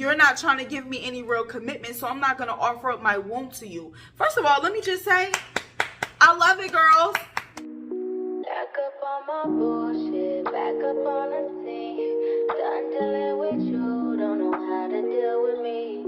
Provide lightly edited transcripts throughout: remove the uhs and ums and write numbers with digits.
you're not trying to give me any real commitment, so I'm not going to offer up my womb to you. First of all, let me just say, I love it, girls. Back up on my bullshit, back up on the scene. Done dealing with you, don't know how to deal with me.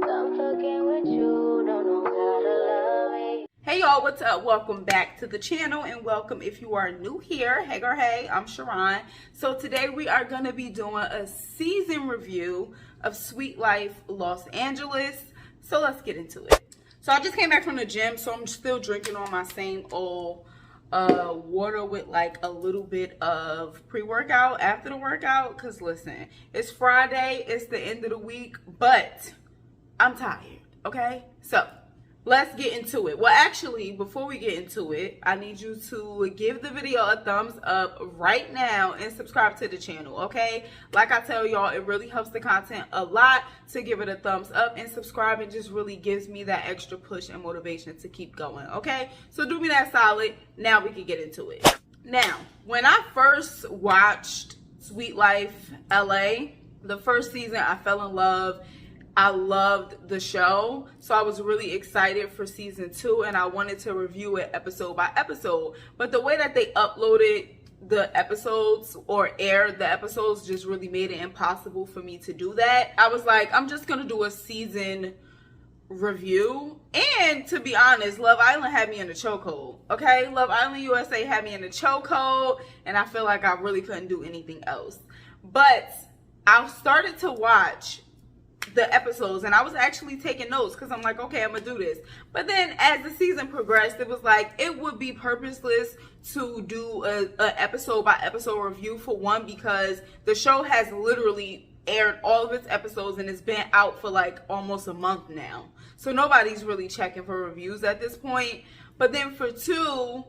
Done fucking with you, don't know how to love me. Hey y'all, what's up? Welcome back to the channel, and welcome if you are new here. Hey girl, hey, I'm Sharon. So today we are going to be doing a season review of Sweet Life Los Angeles. So let's get into it. So I just came back from the gym, so I'm still drinking on my same old water with like a little bit of pre-workout after the workout. Because listen, it's Friday, it's the end of the week, but I'm tired, okay? So let's get into it. Well, actually, before we get into it, I need you to give the video a thumbs up right now and subscribe to the channel, okay? Like I tell y'all, it really helps the content a lot to give it a thumbs up and subscribe. It just really gives me that extra push and motivation to keep going, okay? So do me that solid. Now we can get into it. Now, when I first watched Sweet Life LA, the first season, I fell in love. I loved the show, so I was really excited for season 2, and I wanted to review it episode by episode. But the way that they uploaded the episodes or aired the episodes just really made it impossible for me to do that. I was like, I'm just gonna do a season review. And to be honest, Love Island had me in the chokehold, okay? Love Island USA had me in the chokehold, and I feel like I really couldn't do anything else. But I started to watch the episodes, and I was actually taking notes because I'm like, okay, I'm gonna do this. But then as the season progressed, it was like it would be purposeless to do a episode by episode review, for one, because the show has literally aired all of its episodes and it's been out for like almost a month now, so nobody's really checking for reviews at this point. But then for two,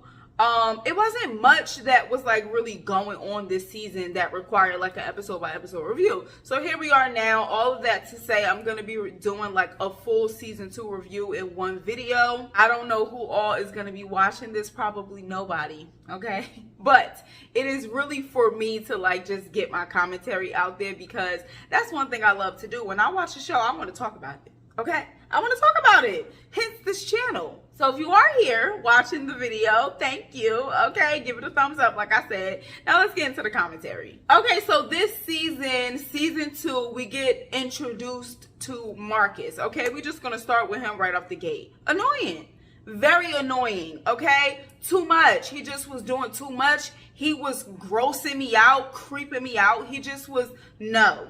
it wasn't much that was like really going on this season that required like an episode by episode review. So here we are now. All of that to say, I'm gonna be doing like a full season 2 review in one video. I don't know who all is gonna be watching this, probably nobody, okay? But it is really for me to like just get my commentary out there, because that's one thing I love to do. When I watch a show, I want to talk about it, okay? I want to talk about it, hence this channel. So if you are here watching the video, thank you, okay? Give it a thumbs up, like I said. Now let's get into the commentary. Okay, so this season, season 2, we get introduced to Marcus, okay? We're just gonna start with him right off the gate. Annoying, very annoying, okay? Too much, he just was doing too much. He was grossing me out, creeping me out. He just was, no.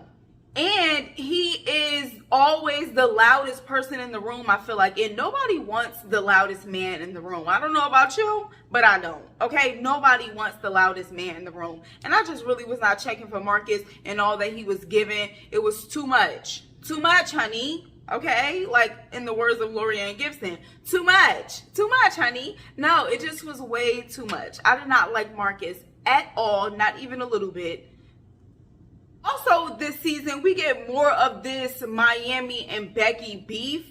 And he is always the loudest person in the room, I feel like. And nobody wants the loudest man in the room. I don't know about you, but I don't. Okay? Nobody wants the loudest man in the room. And I just really was not checking for Marcus and all that he was giving. It was too much. Too much, honey. Okay? Like in the words of Lorianne Gibson. Too much. Too much, honey. No, it just was way too much. I did not like Marcus at all. Not even a little bit. Also, this season, we get more of this Miami and Becky beef.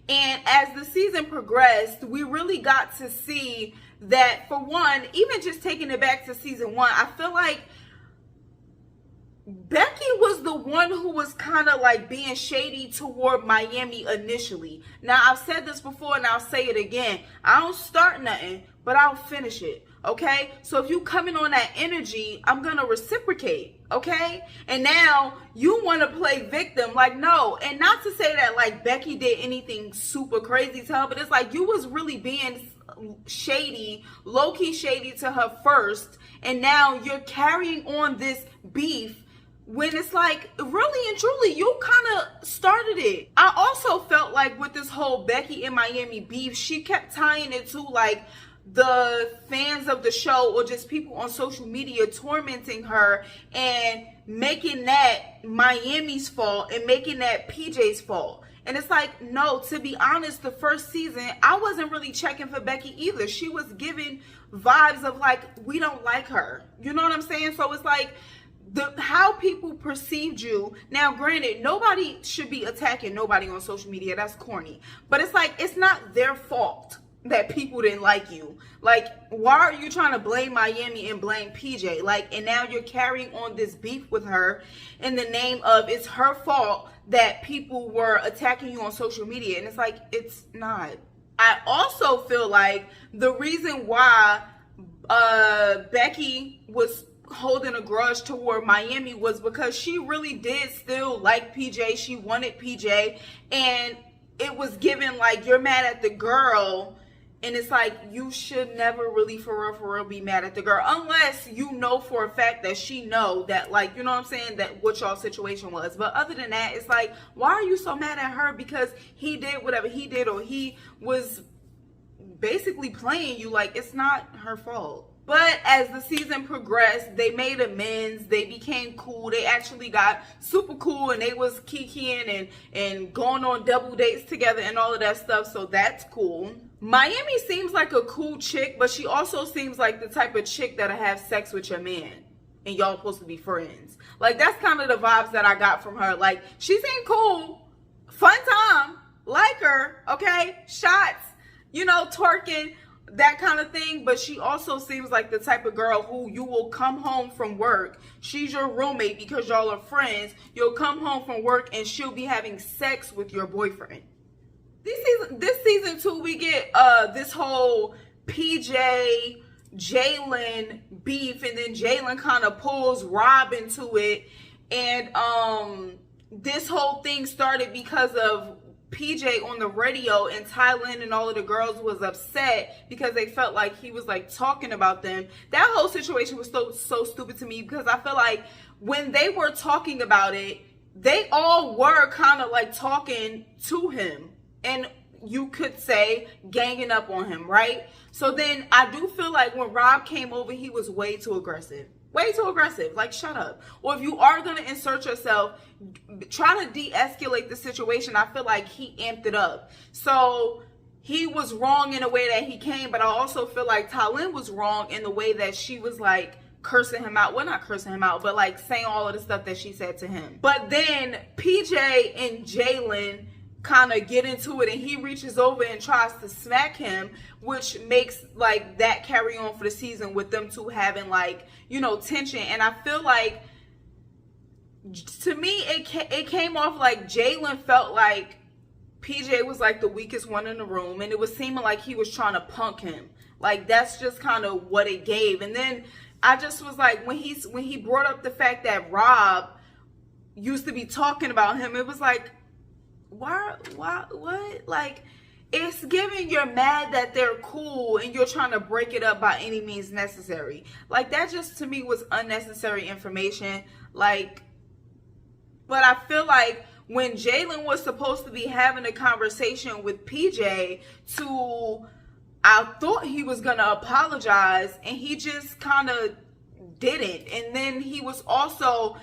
And as the season progressed, we really got to see that, for one, even just taking it back to season 1, I feel like Becky was the one who was kind of like being shady toward Miami initially. Now, I've said this before and I'll say it again. I don't start nothing, but I'll finish it, okay? So if you come in on that energy, I'm going to reciprocate, okay? And now you want to play victim. Like, no. And not to say that like Becky did anything super crazy to her, but it's like you was really being shady, low-key shady to her first, and now you're carrying on this beef when it's like, really and truly, you kind of started it. I also felt like with this whole Becky and Miami beef, she kept tying it to like the fans of the show or just people on social media tormenting her and making that Miami's fault and making that PJ's fault. And it's like, no, to be honest, the first season, I wasn't really checking for Becky either. She was giving vibes of like, we don't like her. You know what I'm saying? So it's like, how people perceived you. Now, granted, nobody should be attacking nobody on social media. That's corny. But it's like, it's not their fault that people didn't like you. Like, why are you trying to blame Miami and blame PJ? Like, and now you're carrying on this beef with her in the name of it's her fault that people were attacking you on social media. And it's like, it's not. I also feel like the reason why Becky was holding a grudge toward Miami was because she really did still like PJ. She wanted PJ, and it was given like, you're mad at the girl, and it's like, you should never really for real be mad at the girl unless you know for a fact that she know that, like, you know what I'm saying, that what y'all situation was. But other than that, it's like, why are you so mad at her because he did whatever he did, or he was basically playing you? Like, it's not her fault. But as the season progressed, they made amends. They became cool. They actually got super cool, and they was kikiing and going on double dates together and all of that stuff. So that's cool. Miami seems like a cool chick, but she also seems like the type of chick that'll have sex with your man, and y'all supposed to be friends. Like, that's kind of the vibes that I got from her. Like, she seemed cool, fun time, like her, okay, shots, you know, twerking, that kind of thing. But she also seems like the type of girl who you will come home from work. She's your roommate because y'all are friends. You'll come home from work and she'll be having sex with your boyfriend. This season 2, we get this whole PJ Jalen beef, and then Jalen kind of pulls Rob into it. And this whole thing started because of PJ on the radio, and Thailand and all of the girls was upset because they felt like he was like talking about them. That whole situation was so stupid to me, because I feel like when they were talking about it, they all were kind of like talking to him, and you could say ganging up on him, right? So then I do feel like when Rob came over, he was way too aggressive. Way too aggressive. Like, shut up. Or if you are going to insert yourself, try to de-escalate the situation. I feel like he amped it up. So he was wrong in a way that he came, but I also feel like Thailand was wrong in the way that she was like cursing him out. Well, not cursing him out, but like saying all of the stuff that she said to him. But then PJ and Jalen kind of get into it, and he reaches over and tries to smack him, which makes like that carry on for the season with them two having like, you know, tension. And I feel like, to me, it came off like Jalen felt like PJ was like the weakest one in the room, and it was seeming like he was trying to punk him. Like, that's just kind of what it gave. And then I just was like, when he brought up the fact that Rob used to be talking about him, it was like, why, what? Like, it's giving you're mad that they're cool and you're trying to break it up by any means necessary. Like, that just to me was unnecessary information. Like, but I feel like when Jalen was supposed to be having a conversation with PJ I thought he was gonna apologize, and he just kind of didn't. And then he was also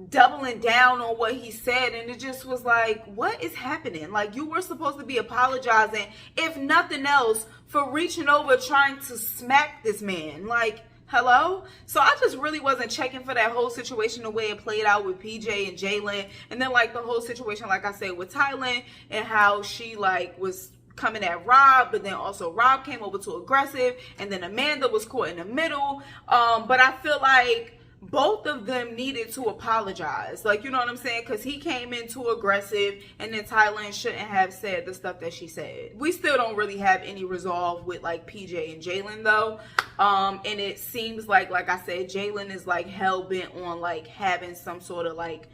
doubling down on what he said, and it just was like, what is happening? Like, you were supposed to be apologizing, if nothing else, for reaching over trying to smack this man. Like, hello? So I just really wasn't checking for that whole situation, the way it played out with PJ and Jalen, and then like the whole situation, like I said, with Thailand, and how she like was coming at Rob, but then also Rob came over too aggressive, and then Amanda was caught in the middle. But I feel like both of them needed to apologize. Like, you know what I'm saying? Because he came in too aggressive, and then Thailand shouldn't have said the stuff that she said. We still don't really have any resolve with like PJ and Jalen though. And it seems like I said, Jalen is like hell-bent on like having some sort of like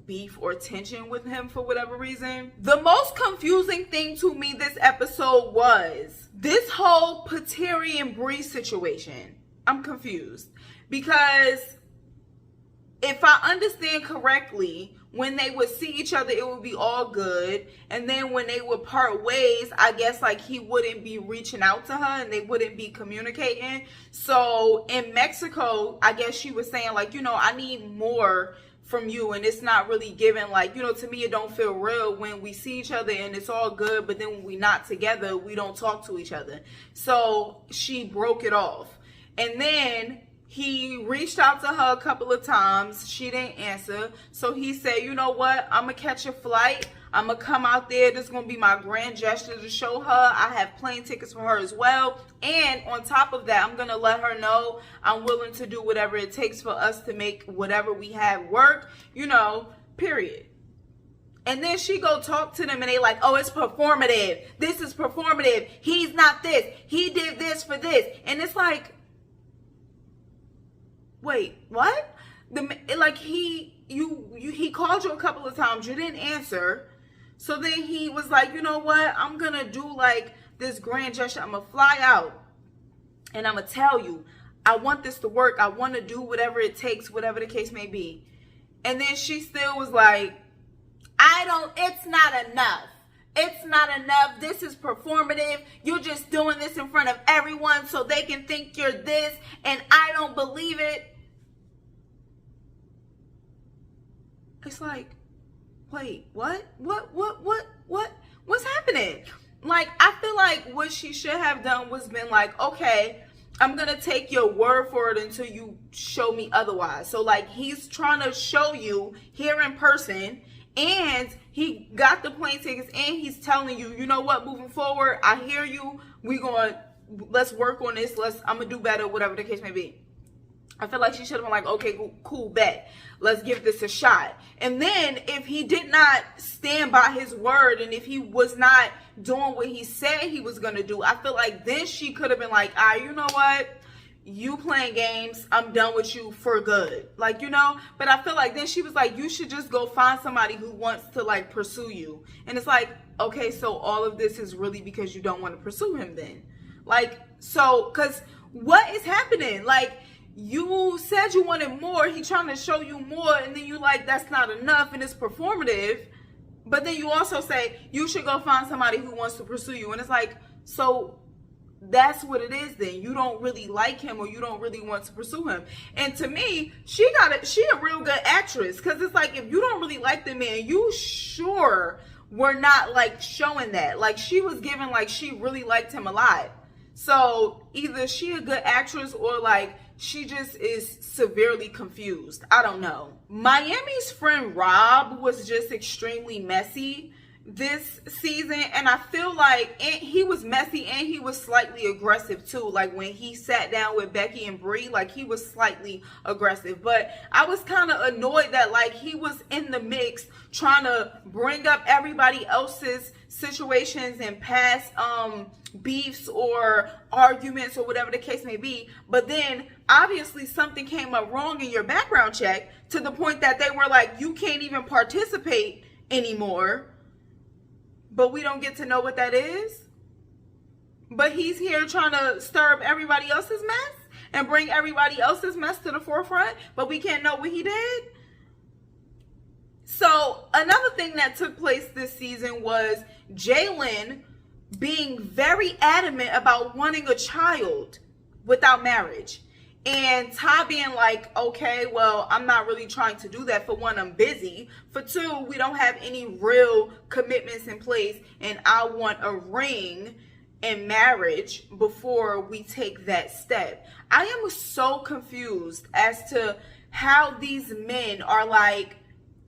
beef or tension with him for whatever reason. The most confusing thing to me this episode was this whole paterian Bree situation. I'm confused. Because if I understand correctly, when they would see each other, it would be all good. And then when they would part ways, I guess like he wouldn't be reaching out to her and they wouldn't be communicating. So in Mexico, I guess she was saying like, you know, I need more from you, and it's not really given. Like, you know, to me it don't feel real when we see each other and it's all good, but then when we not together, we don't talk to each other. So she broke it off. And then he reached out to her a couple of times. She didn't answer. So he said, you know what? I'm going to catch a flight. I'm going to come out there. This is going to be my grand gesture to show her. I have plane tickets for her as well. And on top of that, I'm going to let her know I'm willing to do whatever it takes for us to make whatever we have work. You know, period. And then she go talk to them and they like, oh, it's performative. This is performative. He's not this. He did this for this. And it's like, wait, what? He called you a couple of times. You didn't answer. So then he was like, you know what? I'm going to do like this grand gesture. I'm going to fly out and I'm going to tell you, I want this to work. I want to do whatever it takes, whatever the case may be. And then she still was like, it's not enough. It's not enough. This is performative. You're just doing this in front of everyone so they can think you're this, and I don't believe it. It's like, wait, what? What's happening? Like, I feel like what she should have done was been like, okay, I'm going to take your word for it until you show me otherwise. So, like, he's trying to show you here in person, and he got the plane tickets, and he's telling you, you know what, moving forward, I hear you. Let's work on this. I'm going to do better, whatever the case may be. I feel like she should have been like, okay, cool, bet. Let's give this a shot. And then if he did not stand by his word, and if he was not doing what he said he was going to do, I feel like then she could have been like, all right, you know what? You playing games. I'm done with you for good. Like, you know, but I feel like then she was like, you should just go find somebody who wants to like pursue you. And it's like, okay, so all of this is really because you don't want to pursue him then. Like, so, cause what is happening? Like, you said you wanted more. He trying to show you more. And then you like, that's not enough. And it's performative. But then you also say you should go find somebody who wants to pursue you. And it's like, so that's what it is then. You don't really like him, or you don't really want to pursue him. And to me, she a real good actress. Because it's like, if you don't really like the man, you sure were not like showing that. Like, she was giving like she really liked him a lot. So either she a good actress, or like she just is severely confused. I don't know. Miami's friend Rob was just extremely messy this season, and I feel like he was messy and he was slightly aggressive too. Like when he sat down with Becky and Bree, like he was slightly aggressive. But I was kind of annoyed that like he was in the mix trying to bring up everybody else's situations and past beefs or arguments or whatever the case may be. But then obviously something came up wrong in your background check to the point that they were like, you can't even participate anymore. But we don't get to know what that is. But he's here trying to stir up everybody else's mess and bring everybody else's mess to the forefront, but we can't know what he did. So another thing that took place this season was Jalen being very adamant about wanting a child without marriage. And Ty being like, okay, well, I'm not really trying to do that. For one, I'm busy. For two, we don't have any real commitments in place, and I want a ring in marriage before we take that step. I am so confused as to how these men are like,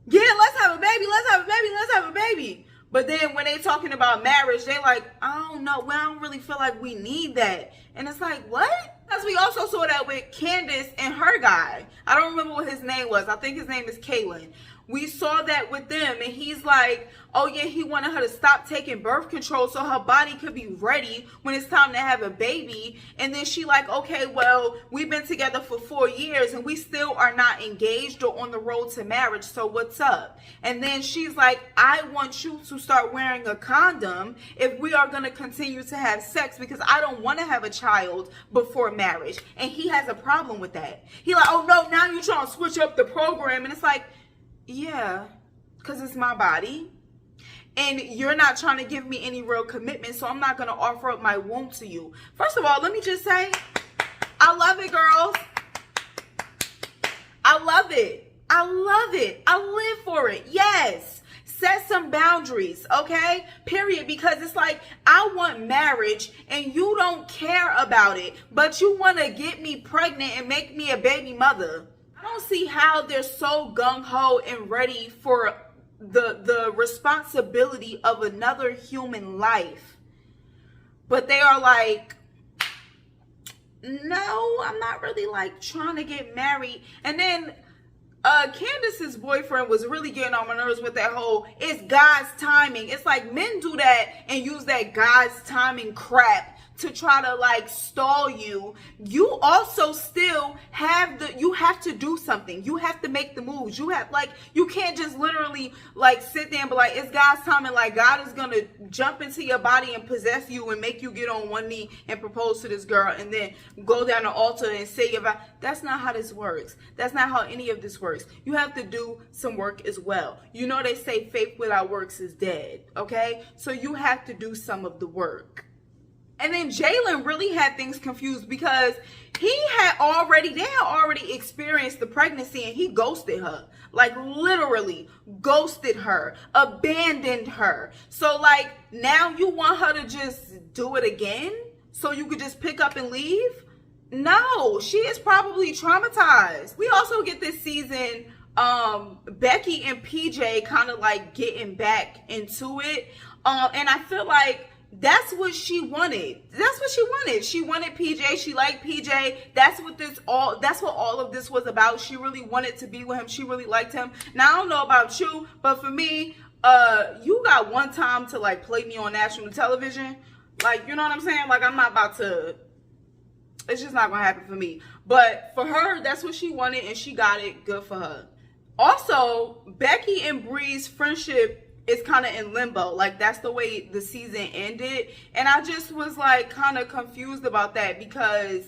yeah, let's have a baby, let's have a baby, let's have a baby. But then when they talking about marriage, they like, I don't know, well, I don't really feel like we need that. And it's like, what? Because we also saw that with Candace and her guy. I don't remember what his name was. I think his name is Kaylin. We saw that with them, and he's like, oh yeah, he wanted her to stop taking birth control so her body could be ready when it's time to have a baby. And then she like, okay, well, we've been together for 4 years and we still are not engaged or on the road to marriage, so what's up? And then she's like, I want you to start wearing a condom if we are going to continue to have sex, because I don't want to have a child before marriage. And he has a problem with that. He like, oh no, now you're trying to switch up the program. And it's like, yeah, because it's my body. And you're not trying to give me any real commitment, so I'm not going to offer up my womb to you. First of all, let me just say, I love it, girls. I love it. I love it. I live for it. Yes. Set some boundaries, okay? Period. Because it's like, I want marriage and you don't care about it, but you want to get me pregnant and make me a baby mother. I don't see how they're so gung-ho and ready for the responsibility of another human life. But they are like, no, I'm not really like trying to get married. And then Candace's boyfriend was really getting on my nerves with that whole, it's God's timing. It's like men do that and use that God's timing crap to try to like stall you. You also still you have to do something. You have to make the moves. You can't just literally like sit there and be like, it's God's timing. Like God is going to jump into your body and possess you and make you get on one knee and propose to this girl and then go down the altar and say your vow. That's not how this works. That's not how any of this works. You have to do some work as well. You know, they say faith without works is dead. Okay. So you have to do some of the work. And then Jalen really had things confused because they had already experienced the pregnancy and he ghosted her. Like literally ghosted her, abandoned her. So like now you want her to just do it again so you could just pick up and leave? No, she is probably traumatized. We also get this season Becky and PJ kind of like getting back into it. And I feel like that's what she wanted. She wanted PJ. She liked PJ. That's what all of this was about. She really wanted to be with him. She really liked him. Now I don't know about you, but for me, you got one time to like play me on national television. Like, you know what I'm saying? Like, I'm not about to, it's just not gonna happen for me. But for her, that's what she wanted and she got it. Good for her. Also, Becky and Bree's friendship is kind of in limbo. Like, that's the way the season ended. And I just was like kind of confused about that because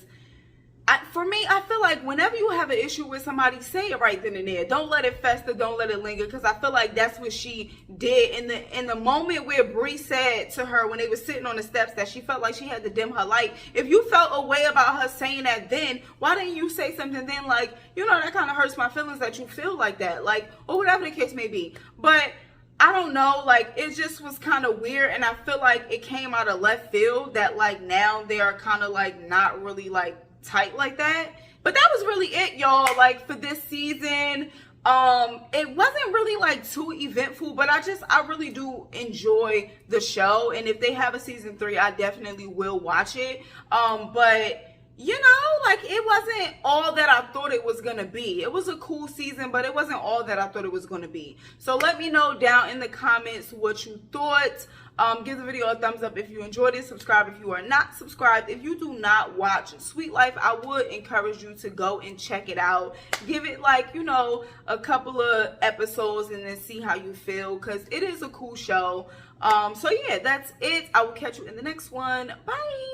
for me, I feel like whenever you have an issue with somebody, say it right then and there. Don't let it fester. Don't let it linger. Because I feel like that's what she did in the moment where Bree said to her when they were sitting on the steps that she felt like she had to dim her light. If you felt a way about her saying that then, why didn't you say something then? Like, you know, that kind of hurts my feelings that you feel like that. Like, or whatever the case may be. But I don't know, like, it just was kind of weird, and I feel like it came out of left field that, like, now they are kind of, like, not really, like, tight like that. But that was really it, y'all, like, for this season. It wasn't really, like, too eventful, but I really do enjoy the show, and if they have a season 3, I definitely will watch it. But you know, like, it wasn't all that I thought it was going to be. It was a cool season, but it wasn't all that I thought it was going to be. So let me know down in the comments what you thought. Give the video a thumbs up if you enjoyed it. Subscribe if you are not subscribed. If you do not watch Sweet Life, I would encourage you to go and check it out. Give it, like, you know, a couple of episodes and then see how you feel, because it is a cool show. So yeah, that's it. I will catch you in the next one. Bye.